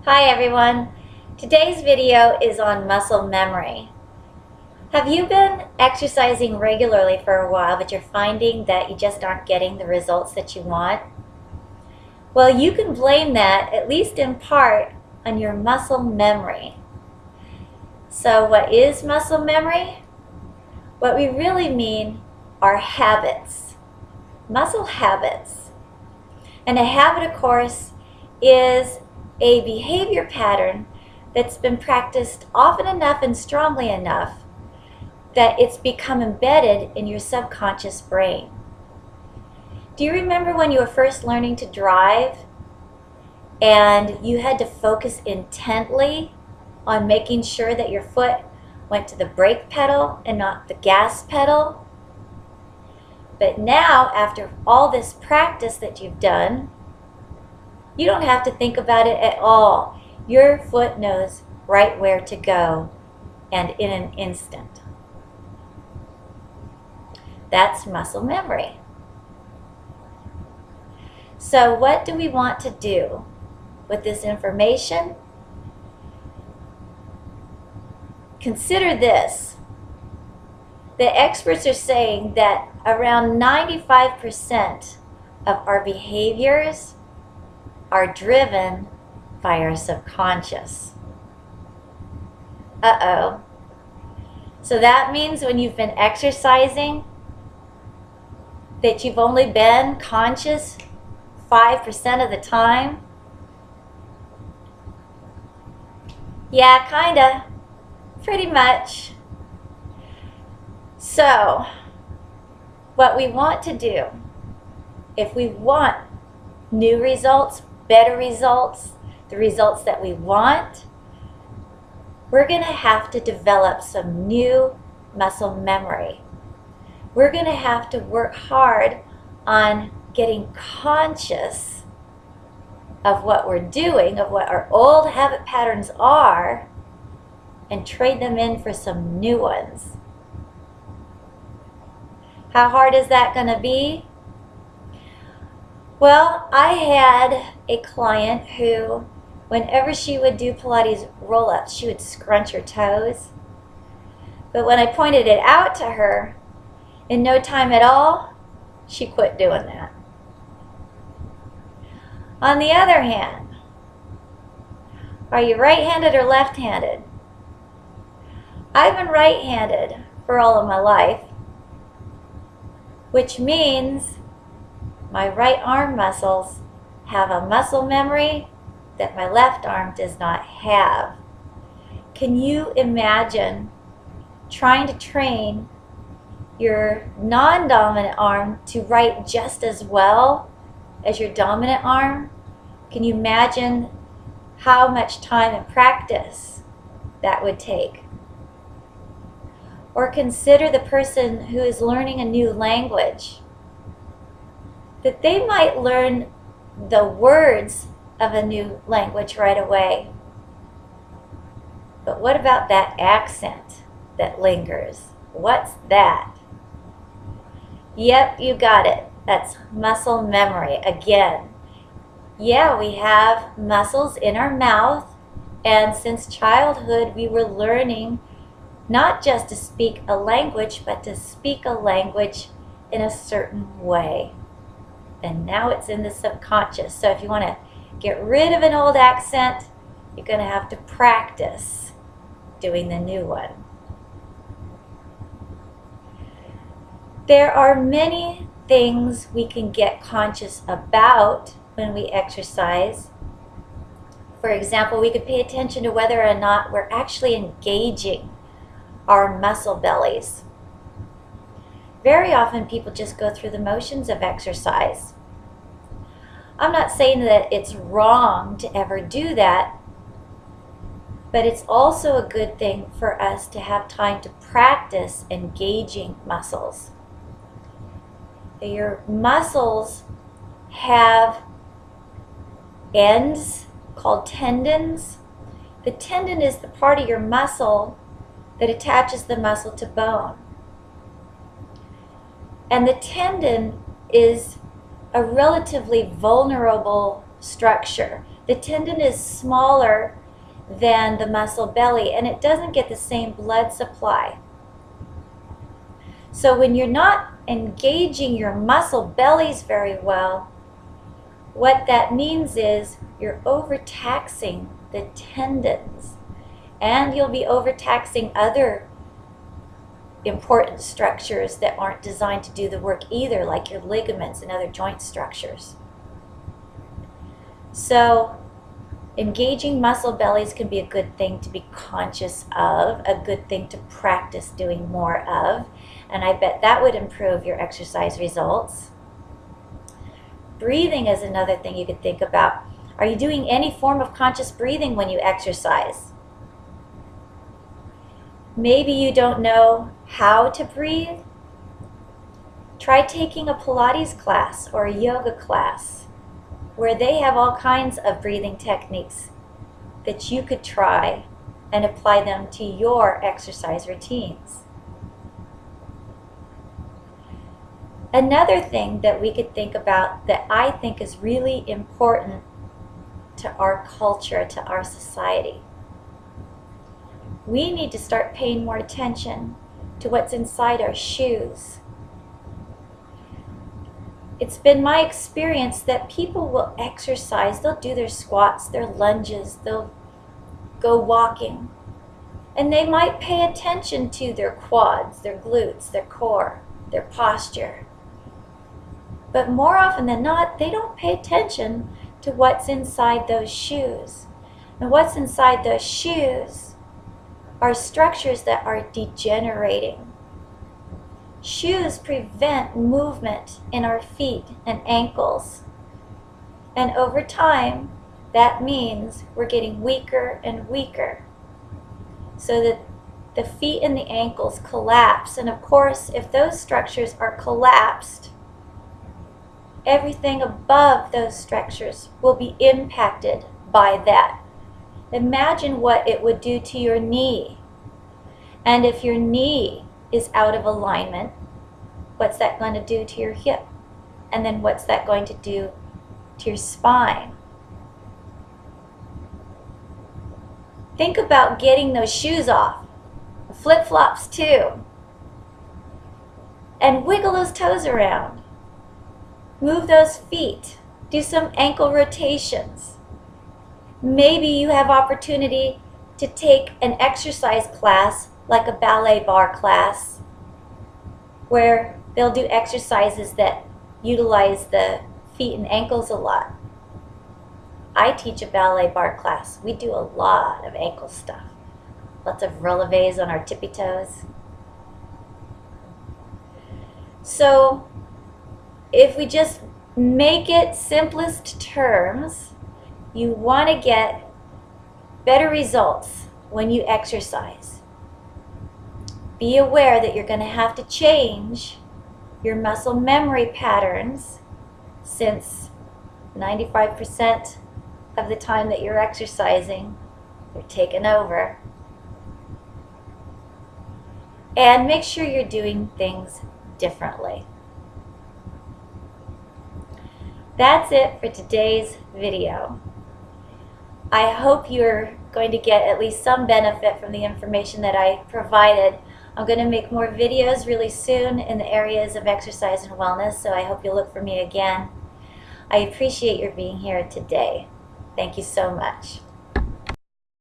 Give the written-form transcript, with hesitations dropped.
Hi everyone. Today's video is on muscle memory. Have you been exercising regularly for a while but you're finding that you just aren't getting the results that you want? Well, you can blame that, at least in part, on your muscle memory. So what is muscle memory? What we really mean are habits, muscle habits. And a habit, of course, is a behavior pattern that's been practiced often enough and strongly enough that it's become embedded in your subconscious brain. Do you remember when you were first learning to drive and you had to focus intently on making sure that your foot went to the brake pedal and not the gas pedal? But now, after all this practice that you've done, you don't have to think about it at all. Your foot knows right where to go, and in an instant. That's muscle memory. So what do we want to do with this information? Consider this. The experts are saying that around 95% of our behaviors are driven by our subconscious. Uh-oh. So that means when you've been exercising that you've only been conscious 5% of the time? Yeah, kinda. Pretty much. So, what we want to do, if we want new results, better results, the results that we want, we're going to have to develop some new muscle memory. We're going to have to work hard on getting conscious of what we're doing, of what our old habit patterns are, and trade them in for some new ones. How hard is that going to be? Well, I had a client who, whenever she would do Pilates roll-ups, she would scrunch her toes. But when I pointed it out to her, in no time at all, she quit doing that. On the other hand, are you right-handed or left-handed? I've been right-handed for all of my life, which means my right arm muscles have a muscle memory that my left arm does not have. Can you imagine trying to train your non-dominant arm to write just as well as your dominant arm? Can you imagine how much time and practice that would take? Or consider the person who is learning a new language, that they might learn the words of a new language right away. But what about that accent that lingers? What's that? Yep, you got it. That's muscle memory again. Yeah, we have muscles in our mouth, and since childhood we were learning not just to speak a language, but to speak a language in a certain way. And now it's in the subconscious. So if you want to get rid of an old accent, you're going to have to practice doing the new one. There are many things we can get conscious about when we exercise. For example, we could pay attention to whether or not we're actually engaging our muscle bellies. Very often people just go through the motions of exercise. I'm not saying that it's wrong to ever do that, but it's also a good thing for us to have time to practice engaging muscles. Your muscles have ends called tendons. The tendon is the part of your muscle that attaches the muscle to bone. And the tendon is a relatively vulnerable structure. The tendon is smaller than the muscle belly, and it doesn't get the same blood supply. So when you're not engaging your muscle bellies very well, what that means is you're overtaxing the tendons, and you'll be overtaxing other important structures that aren't designed to do the work either, like your ligaments and other joint structures. So engaging muscle bellies can be a good thing to be conscious of, a good thing to practice doing more of, and I bet that would improve your exercise results. Breathing is another thing you could think about. Are you doing any form of conscious breathing when you exercise? Maybe you don't know how to breathe. Try taking a Pilates class or a yoga class where they have all kinds of breathing techniques that you could try and apply them to your exercise routines. Another thing that we could think about that I think is really important to our culture, to our society. We need to start paying more attention to what's inside our shoes. It's been my experience that people will exercise, they'll do their squats, their lunges, they'll go walking, and they might pay attention to their quads, their glutes, their core, their posture. But more often than not, they don't pay attention to what's inside those shoes. And what's inside those shoes are structures that are degenerating. Shoes prevent movement in our feet and ankles. And over time, that means we're getting weaker and weaker, so that the feet and the ankles collapse. And of course, if those structures are collapsed, everything above those structures will be impacted by that. Imagine what it would do to your knee. And if your knee is out of alignment, what's that going to do to your hip? And then what's that going to do to your spine? Think about getting those shoes off, flip-flops too, and wiggle those toes around. Move those feet. Do some ankle rotations. Maybe you have opportunity to take an exercise class like a ballet bar class where they'll do exercises that utilize the feet and ankles a lot. I teach a ballet bar class. We do a lot of ankle stuff. Lots of relevés on our tippy toes. So if we just make it simplest terms, you want to get better results when you exercise. Be aware that you're going to have to change your muscle memory patterns, since 95% of the time that you're exercising, they're taken over. And make sure you're doing things differently. That's it for today's video. I hope you're going to get at least some benefit from the information that I provided. I'm going to make more videos really soon in the areas of exercise and wellness, so I hope you'll look for me again. I appreciate your being here today. Thank you so much.